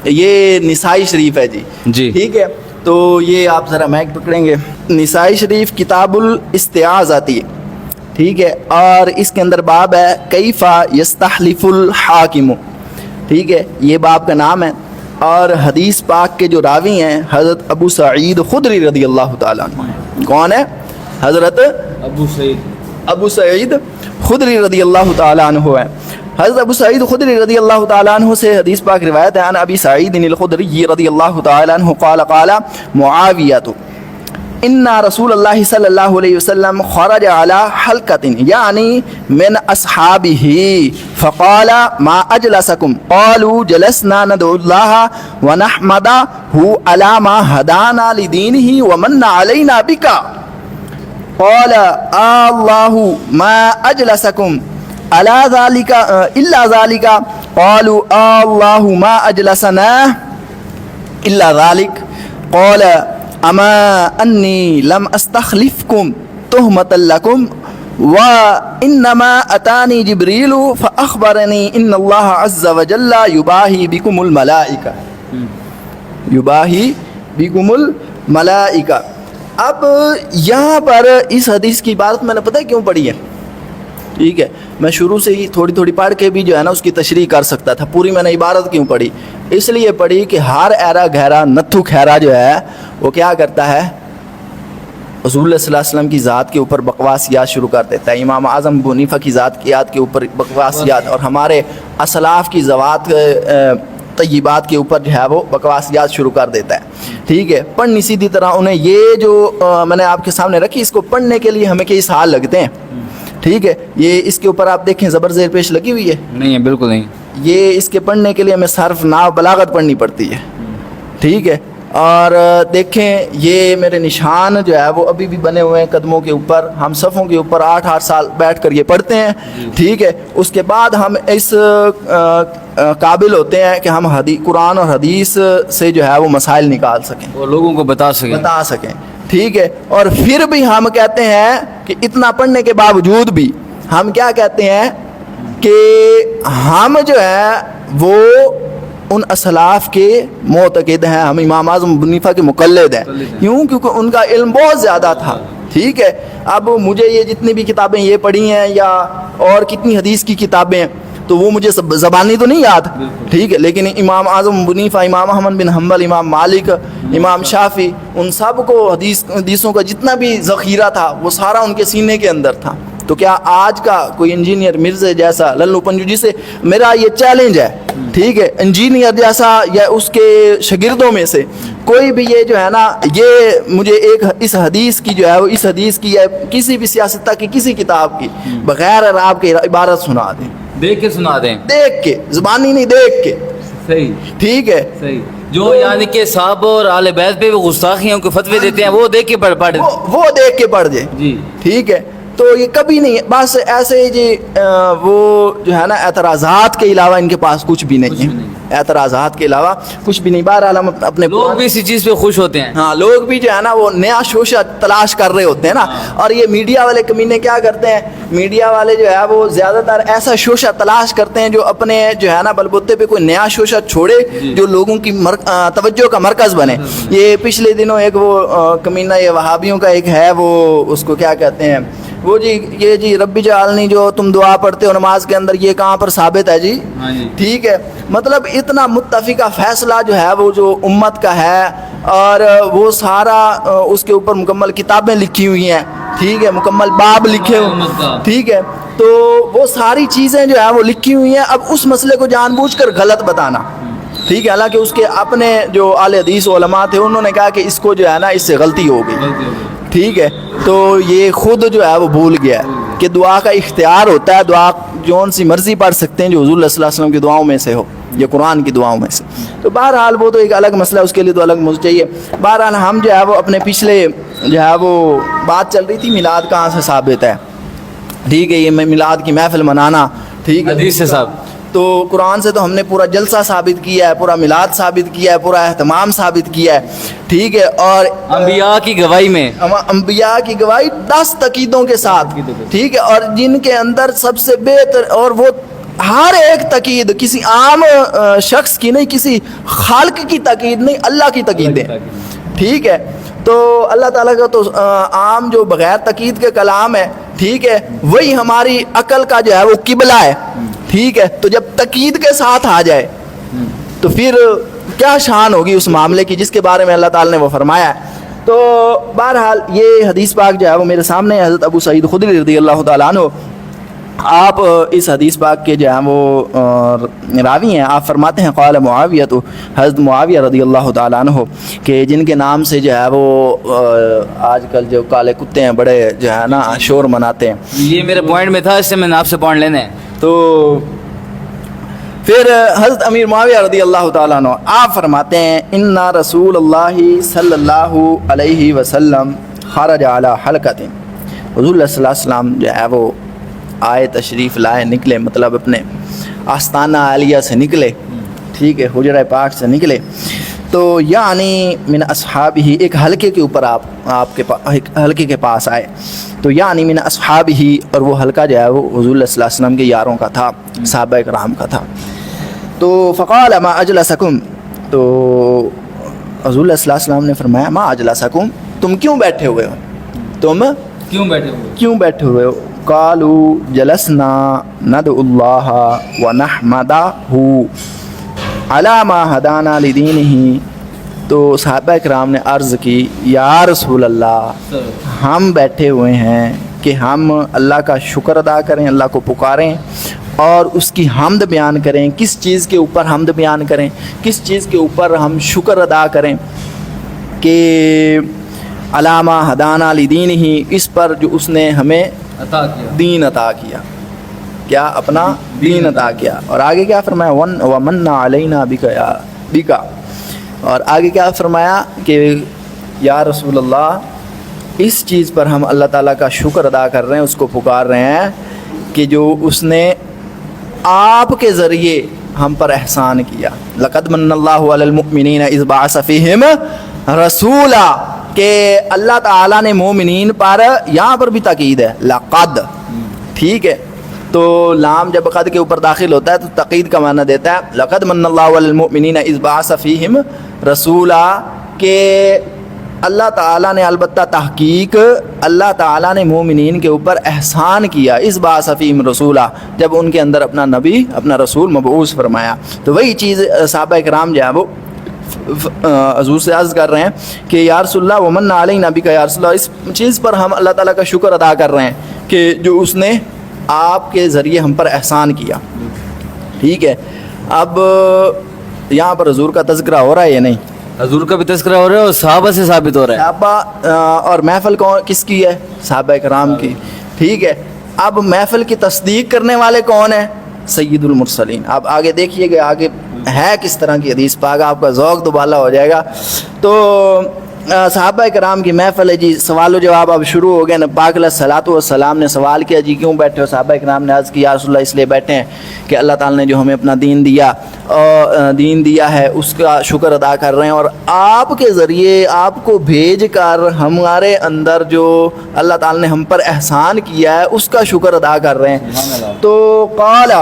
یہ نسائی شریف ہے جی ٹھیک ہے. تو یہ آپ ذرا مائک پکڑیں گے. نسائی شریف کتاب الاستعاذ آتی ہے ٹھیک ہے, اور اس کے اندر باب ہے کیفا یستحلف الحاکم ٹھیک ہے, یہ باب کا نام ہے. اور حدیث پاک کے جو راوی ہیں حضرت ابو سعید خدری رضی اللہ تعالیٰ عنہ ہیں. کون ہے؟ حضرت ابو سعید خدری رضی اللہ تعالیٰ عنہ ہے. حضرت ابو سعید خدری رضی اللہ تعالیٰ عنہ سے حدیث پاک روایت ہے. عن ابی سعید الخدری رضی اللہ تعالیٰ عنہ قال قال معاویہ ان رسول اللہ صلی اللہ علیہ وسلم خرج على حلقة یعنی من اصحابہ فقال ما اجلسکم قالوا جلسنا ندعو اللہ ونحمدہ علی ما ہدانا لدینہ ومن علینا بکا قال اللہ ما اجلسکم الا ذلك قالوا اللہ ما اجلسنا الا ذلك قال اما انی لم استخلفکم تہمۃ لکم وانما اتانی جبریل فاخبرنی ان اللہ عز وجل یباہی بکم الملائکہ اب یہاں پر اس حدیث کی عبارت میں نے پتہ کیوں پڑھی ہے ٹھیک ہے, میں شروع سے ہی تھوڑی تھوڑی پڑھ کے بھی جو ہے نا اس کی تشریح کر سکتا تھا. پوری میں نے عبارت کیوں پڑھی؟ اس لیے پڑھی کہ ہر ایرا گہرا نتھو کھیرا جو ہے وہ کیا کرتا ہے, رسول اللہ صلی اللہ علیہ وسلم کی ذات کے اوپر بکواسیات شروع کر دیتا ہے. امام اعظم ابو حنیفہ کی ذات کی یاد کے اوپر بکواسیات, اور ہمارے اسلاف کی ذوات طیبات کے اوپر جو ہے وہ بکواسیات شروع کر دیتا ہے ٹھیک ہے. پڑھنی سیدھی طرح انہیں یہ جو میں نے آپ کے سامنے رکھی, اس کو پڑھنے کے لیے ہمیں کئی سال لگتے ہیں ٹھیک ہے. یہ اس کے اوپر آپ دیکھیں زبر زیر پیش لگی ہوئی ہے؟ نہیں ہے, بالکل نہیں. یہ اس کے پڑھنے کے لیے ہمیں صرف ناو بلاغت پڑھنی پڑتی ہے ٹھیک ہے. اور دیکھیں یہ میرے نشان جو ہے وہ ابھی بھی بنے ہوئے ہیں قدموں کے اوپر. ہم صفوں کے اوپر 8 سال بیٹھ کر یہ پڑھتے ہیں ٹھیک ہے. اس کے بعد ہم اس قابل ہوتے ہیں کہ ہم قرآن اور حدیث سے جو ہے وہ مسائل نکال سکیں, وہ لوگوں کو بتا سکیں ٹھیک ہے. اور پھر بھی ہم کہتے ہیں کہ اتنا پڑھنے کے باوجود بھی ہم کیا کہتے ہیں کہ ہم جو ہے وہ ان اسلاف کے معتقد ہیں, ہم امام اعظم ابو حنیفہ کے مقلد ہیں. کیوں؟ کیونکہ ان کا علم بہت زیادہ تھا ٹھیک ہے. اب مجھے یہ جتنی بھی کتابیں یہ پڑھی ہیں یا اور کتنی حدیث کی کتابیں ہیں تو وہ مجھے زبانی تو نہیں یاد ٹھیک ہے, لیکن امام اعظم ابو حنیفہ, امام احمد بن حنبل, امام مالک, امام شافعی, ان سب کو حدیثوں کا جتنا بھی ذخیرہ تھا وہ سارا ان کے سینے کے اندر تھا. تو کیا آج کا کوئی انجینئر مرزا جیسا للو پنجو جی سے میرا یہ چیلنج ہے ٹھیک ہے, انجینئر جیسا یا اس کے شاگردوں میں سے کوئی بھی یہ جو ہے نا یہ مجھے ایک اس حدیث کی جو ہے وہ اس حدیث کی یا کسی بھی سیاستہ کی کسی کتاب کی بغیر آپ کے عبارت سنا دیں, دیکھ کے سنا دیں, دیکھ کے, زبانی نہیں دیکھ کے صحیح ٹھیک ہے. صحیح جو یعنی کہ صحابہ اور اہل بیت پہ گستاخیوں کے فتوے دیتے ہیں وہ دیکھ کے پڑھ وہ دیکھ کے پڑھ جائیں جی ٹھیک ہے. تو یہ کبھی نہیں, بس ایسے ہی جی وہ جو ہے نا اعتراضات کے علاوہ ان کے پاس کچھ بھی نہیں ہے, اعتراضات کے علاوہ کچھ بھی نہیں. بہرحال ہم اپنے لوگ بھی اسی چیز پہ خوش ہوتے ہیں. ہاں, لوگ بھی جو ہے نا وہ نیا شوشہ تلاش کر رہے ہوتے ہیں نا. اور یہ میڈیا والے کمینے کیا کرتے ہیں, میڈیا والے جو ہے وہ زیادہ تر ایسا شوشہ تلاش کرتے ہیں جو اپنے جو ہے نا بلبوتے پہ کوئی نیا شوشہ چھوڑے جو لوگوں کی توجہ کا مرکز بنے. یہ پچھلے دنوں ایک وہ کمینہ یہ وہابیوں کا ایک ہے, وہ اس کو کیا کہتے ہیں, وہ جی یہ جی ربی جعلنی جو تم دعا پڑھتے ہو نماز کے اندر, یہ کہاں پر ثابت ہے جی ٹھیک ہے. مطلب اتنا متفقہ فیصلہ جو ہے وہ جو امت کا ہے, اور وہ سارا اس کے اوپر مکمل کتابیں لکھی ہوئی ہیں ٹھیک ہے, مکمل باب لکھے ہوئے ٹھیک ہے. تو وہ ساری چیزیں جو ہے وہ لکھی ہوئی ہیں. اب اس مسئلے کو جان بوجھ کر غلط بتانا ٹھیک ہے, حالانکہ اس کے اپنے جو اہل حدیث علماء تھے انہوں نے کہا کہ اس کو جو ہے نا اس سے غلطی ہو گئی ٹھیک ہے. تو یہ خود جو ہے وہ بھول گیا کہ دعا کا اختیار ہوتا ہے, دعا جون سی مرضی پڑھ سکتے ہیں جو حضور صلی اللہ علیہ وسلم کی دعاؤں میں سے ہو یا قرآن کی دعاؤں میں سے. تو بہرحال وہ تو ایک الگ مسئلہ, اس کے لیے تو الگ موضوع چاہیے. بہرحال ہم جو ہے وہ اپنے پچھلے جو ہے وہ بات چل رہی تھی میلاد کہاں سے ثابت ہے ٹھیک ہے, یہ میلاد کی محفل منانا ٹھیک ہے حدیث سے صاحب. تو قرآن سے تو ہم نے پورا جلسہ ثابت کیا ہے, پورا میلاد ثابت کیا ہے, پورا اہتمام ثابت کیا ہے ٹھیک ہے. اور انبیاء کی گواہی میں, انبیاء کی گواہی 10 تقیدوں کے ساتھ ٹھیک ہے, اور جن کے اندر سب سے بہتر اور وہ ہر ایک تقید کسی عام شخص کی نہیں, کسی خالق کی تقید نہیں, اللہ کی تقید ہے. ٹھیک ہے, تو اللہ تعالیٰ کا تو عام جو بغیر تقید کے کلام ہے, ٹھیک ہے, وہی ہماری عقل کا جو ہے وہ قبلہ ہے. ٹھیک ہے, تو جب تقید کے ساتھ آ جائے تو پھر کیا شان ہوگی اس معاملے کی جس کے بارے میں اللہ تعالیٰ نے وہ فرمایا ہے. تو بہرحال یہ حدیث پاک جو ہے وہ میرے سامنے حضرت ابو سعید خدری رضی اللہ تعالیٰ عنہ, آپ اس حدیث پاک کے جو ہیں وہ راوی ہیں. آپ فرماتے ہیں قال معاویہ, تو حضرت معاویہ رضی اللہ تعالیٰ عنہ کہ جن کے نام سے جو ہے وہ آج کل جو کالے کتے ہیں بڑے جو ہے نا شور مناتے ہیں. یہ میرے پوائنٹ میں تھا, اس سے میں نے آپ سے پوائنٹ لینے ہیں. تو پھر حضرت امیر معاویہ رضی اللہ تعالیٰ عنہ آپ فرماتے ہیں ان رسول اللہ صلی اللہ علیہ وسلم خرج علی حلقۃ, حضور صلی اللہ علیہ وسلم جو ہے وہ آئے, تشریف لائے, نکلے, مطلب اپنے آستانہ عالیہ سے نکلے. ٹھیک ہے, حجرہ پاک سے نکلے. تو یعنی من اصحاب ہی, ایک حلقے کے اوپر آپ کے ایک حلقے کے پاس آئے. تو یعنی من اصحاب ہی, اور وہ حلقہ جو ہے وہ حضور صلی اللہ علیہ وسلم کے یاروں کا تھا, صحابہ کرام کا تھا. تو فقال ما اجلسکم, تو حضور صلی اللہ علیہ وسلم نے فرمایا ما اجلسکم, تم کیوں بیٹھے ہوئے ہو, تم کیوں بیٹھے ہوئے ہو. قالوا جلسنا ندعو اللہ ونحمدہ علی ما ہدانا لدینہ. تو صحابہ کرام نے عرض کی یا رسول اللہ, ہم بیٹھے ہوئے ہیں کہ ہم اللہ کا شکر ادا کریں, اللہ کو پکاریں اور اس کی حمد بیان کریں. کس چیز کے اوپر حمد بیان کریں, کس چیز کے اوپر ہم شکر ادا کریں کہ علامہ ہدانہ لدینہ, اس پر جو اس نے ہمیں دین عطا کیا, کیا اپنا دین عطا کیا. اور آگے کیا فرمایا ومن علینا بکا, اور آگے کیا فرمایا کہ یا رسول اللہ اس چیز پر ہم اللہ تعالیٰ کا شکر ادا کر رہے ہیں, اس کو پکار رہے ہیں کہ جو اس نے آپ کے ذریعے ہم پر احسان کیا. لقد من اللہ علی المؤمنین اذ بعث فیہم رسولا, کہ اللہ تعالیٰ نے مومنین پر, یہاں پر بھی تاکید ہے لقد. ٹھیک ہے, تو لام جب قد کے اوپر داخل ہوتا ہے تو تاکید کا معنی دیتا ہے. لقد من اللہ علی المؤمنین اذ بعث فیہم رسولا, کہ اللہ تعالیٰ نے, البتہ تحقیق اللہ تعالیٰ نے مومنین کے اوپر احسان کیا, اذ بعث فیہم رسولا, جب ان کے اندر اپنا نبی, اپنا رسول مبعوث فرمایا. تو وہی چیز صحابہ کرام جو ہے وہ حضور سے عرض کر رہے ہیں کہ یا رسول اللہ ومن علینا بک, یا رسول اللہ اس چیز پر ہم اللہ تعالیٰ کا شکر ادا کر رہے ہیں کہ جو اس نے آپ کے ذریعے ہم پر احسان کیا. ٹھیک ہے, اب یہاں پر حضور کا تذکرہ ہو رہا ہے یا نہیں؟ حضور کا بھی تذکرہ ہو رہا ہے اور صحابہ سے ثابت ہو رہا ہے. صحابہ اور محفل کس کی ہے؟ صحابہ کرام کی. ٹھیک ہے, اب محفل کی تصدیق کرنے والے کون ہیں؟ سید المرسلین. اب آگے دیکھیے کہ آگے ہے کس طرح کی حدیث پاک, آپ کا ذوق دوبالا ہو جائے گا. تو صحابہ کرام کی محفل ہے جی, سوال و جواب اب شروع ہو گئے. پاک علیہ الصلوۃ والسلام نے سوال کیا جی کیوں بیٹھے ہو؟ صحابہ کرام نے عرض کیا یا رسول اللہ اس لیے بیٹھے ہیں کہ اللہ تعالیٰ نے جو ہمیں اپنا دین دیا ہے اس کا شکر ادا کر رہے ہیں, اور آپ کے ذریعے آپ کو بھیج کر ہمارے اندر جو اللہ تعالیٰ نے ہم پر احسان کیا ہے اس کا شکر ادا کر رہے ہیں. تو قال,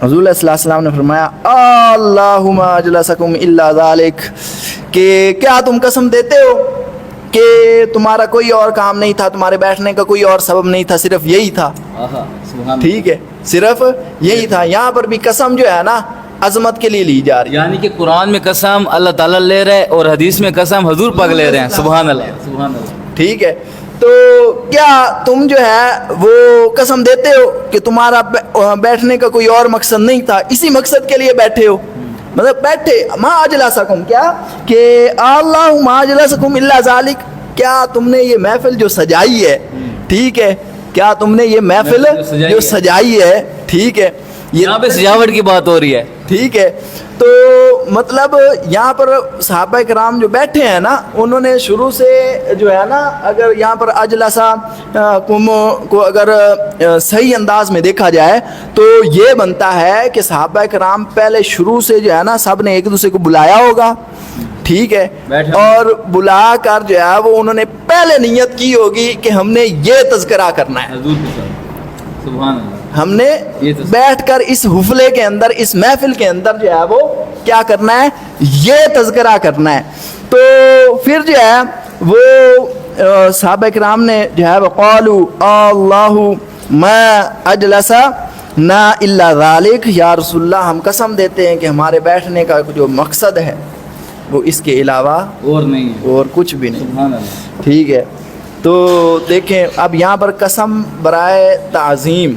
حضور صلی اللہ علیہ وسلم نے فرمایا اللہم اجلسکم الا ذالک, کہ کیا تم قسم دیتے ہو کہ تمہارا کوئی اور کام نہیں تھا, تمہارے بیٹھنے کا کوئی اور سبب نہیں تھا, صرف یہی تھا. ٹھیک ہے, صرف یہی تھا. یہاں پر بھی قسم جو ہے نا عظمت کے لیے لی جا رہی ہے, یعنی کہ قرآن میں قسم اللہ تعالیٰ لے رہے اور حدیث میں قسم حضور پاک لے رہے ہیں. سبحان اللہ. ٹھیک ہے, تو کیا تم جو ہے وہ قسم دیتے ہو کہ تمہارا بیٹھنے کا کوئی اور مقصد نہیں تھا, اسی مقصد کے لیے بیٹھے ہو؟ مطلب بیٹھے ما اجلسکم, کیا کہ اللہ ما اجلسکم الا ذالک, کیا تم نے یہ محفل جو سجائی ہے, ٹھیک ہے, کیا تم نے یہ محفل جو سجائی ہے, ٹھیک ہے, یہاں پہ سجاوٹ کی بات ہو رہی ہے. ٹھیک ہے, تو مطلب یہاں پر صحابہ کرام جو بیٹھے ہیں نا انہوں نے شروع سے جو ہے نا, اگر یہاں پر اجلسا کو اگر صحیح انداز میں دیکھا جائے تو یہ بنتا ہے کہ صحابہ کرام پہلے شروع سے جو ہے نا سب نے ایک دوسرے کو بلایا ہوگا, ٹھیک ہے, اور بلا کر جو ہے وہ انہوں نے پہلے نیت کی ہوگی کہ ہم نے یہ تذکرہ کرنا ہے. سبحان اللہ. ہم نے یہ تو بیٹھ کر اس حفلے کے اندر, اس محفل کے اندر جو ہے وہ کیا کرنا ہے, یہ تذکرہ کرنا ہے. تو پھر جو ہے وہ صحابہ کرام نے جو ہے وہ قالوا اللہ ما اجلسنا الا ذالک, یا رسول اللہ ہم قسم دیتے ہیں کہ ہمارے بیٹھنے کا جو مقصد ہے وہ اس کے علاوہ اور نہیں ہے, اور کچھ بھی نہیں. سبحان اللہ. ٹھیک ہے, تو دیکھیں اب یہاں پر قسم برائے تعظیم,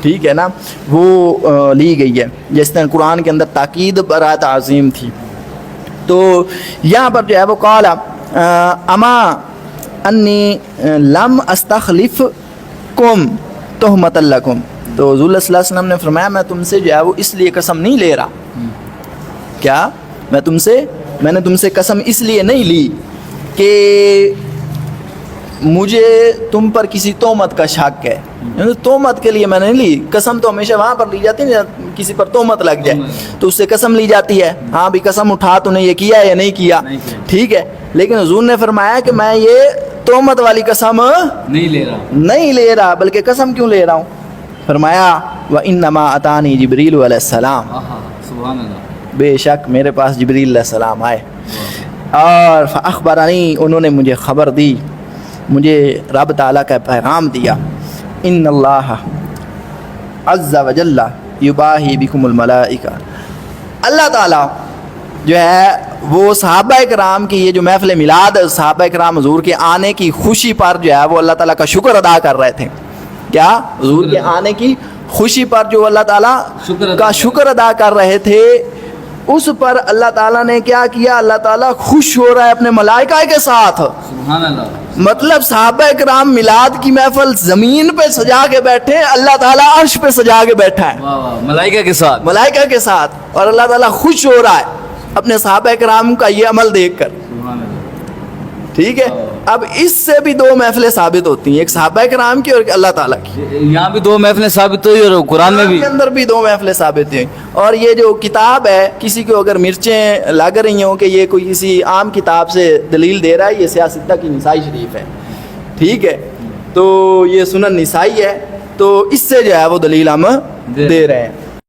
ٹھیک ہے نا, وہ لی گئی ہے. جس طرح قرآن کے اندر تاکید برائے تعظیم تھی, تو یہاں پر جو ہے وہ قال اما انی لم استخلفکم تہمۃ لکم, تو حضور صلی اللہ علیہ وسلم نے فرمایا میں تم سے جو ہے وہ اس لیے قسم نہیں لے رہا. کیا میں نے تم سے قسم اس لیے نہیں لی کہ مجھے تم پر کسی تہمت کا شک ہے. تہمت کے لیے میں نے نہیں لی. قسم تو ہمیشہ وہاں پر لی جاتی ہے کسی پر تہمت لگ جائے تو اس سے قسم لی جاتی ہے, ہاں بھی قسم اٹھا تو نے یہ کیا یا نہیں کیا, ٹھیک ہے. لیکن حضور نے فرمایا کہ میں یہ تہمت والی قسم نہیں لے رہا, بلکہ قسم کیوں لے رہا ہوں. فرمایا وَإِنَّمَا أَتَانِي جِبْرِيلُ علیہ السلام, سبحان اللہ. بے شک میرے پاس جبریل علیہ السلام آئے اور فاخبرنی, انہوں نے مجھے خبر دی, مجھے رب تعالیٰ کا پیغام دیا, ان اللہ عز وجل یباہی بکم الملائکہ, اللہ تعالیٰ جو ہے وہ صحابہ کرام کی یہ جو محفل میلاد, صحابہ کرام حضور کے آنے کی خوشی پر جو ہے وہ اللہ تعالیٰ کا شکر ادا کر رہے تھے. کیا حضور کے آنے کی خوشی پر جو اللہ تعالیٰ کا شکر ادا کر رہے تھے, اس پر اللہ تعالیٰ نے کیا کیا, اللہ تعالیٰ خوش ہو رہا ہے اپنے ملائکہ کے ساتھ. سبحان اللہ. مطلب صحابہ کرام میلاد کی محفل زمین پہ سجا کے بیٹھے, اللہ تعالیٰ عرش پہ سجا کے بیٹھا ہے ملائکہ کے ساتھ, اور اللہ تعالیٰ خوش ہو رہا ہے اپنے صحابہ کرام کا یہ عمل دیکھ کر. ٹھیک ہے, اب اس سے بھی دو محفلیں ثابت ہوتی ہیں, ایک صحابہ کرام کی اور ایک اللہ تعالیٰ کی. یہاں بھی دو محفلیں ثابت ہوئی اور قرآن میں بھی, کے اندر بھی دو محفلیں ثابت ہیں. اور یہ جو کتاب ہے, کسی کو اگر مرچیں لگ رہی ہوں کہ یہ کوئی کسی عام کتاب سے دلیل دے رہا ہے, یہ سیاستہ کی نسائی شریف ہے, ٹھیک ہے, تو یہ سنن نسائی ہے, تو اس سے جو ہے وہ دلیل ہم دے رہے ہیں.